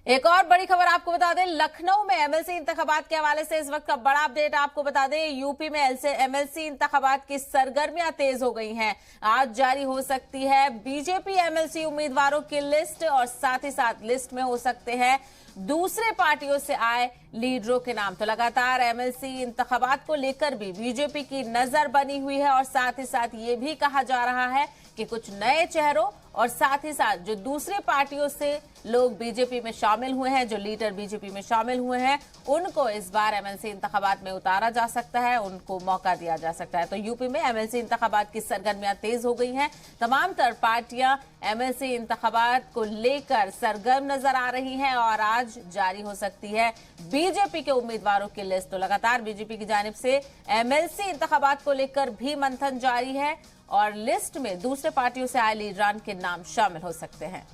एक और बड़ी खबर आपको बता दें, लखनऊ में एमएलसी इंतखाबात के हवाले से इस वक्त का बड़ा अपडेट आपको बता दें। यूपी में एमएलसी इंतखाबात की सरगर्मियां तेज हो गई हैं। आज जारी हो सकती है बीजेपी एमएलसी उम्मीदवारों की लिस्ट और साथ ही साथ लिस्ट में हो सकते हैं दूसरे पार्टियों से आए लीडरों के नाम। तो लगातार एमएलसी इंतखाबात को लेकर भी बीजेपी की नजर बनी हुई है और साथ ही साथ ये भी कहा जा रहा है कि कुछ नए चेहरों और साथ ही साथ जो दूसरे पार्टियों से लोग बीजेपी में शामिल हुए हैं, जो लीडर बीजेपी में शामिल हुए हैं, उनको इस बार एमएलसी इंतखाबात में उतारा जा सकता है, उनको मौका दिया जा सकता है। तो यूपी में एमएलसी इंतखाबात की सरगर्मियां तेज हो गई हैं। तमाम तर पार्टियां एमएलसी इंतखाबात को लेकर सरगर्म नजर आ रही हैं और आज जारी हो सकती है बीजेपी के उम्मीदवारों की लिस्ट। तो लगातार बीजेपी की जानिब से एमएलसी इंतखाबात को लेकर भी मंथन जारी है और लिस्ट में दूसरे पार्टियों से आए लीडरान के नाम शामिल हो सकते हैं।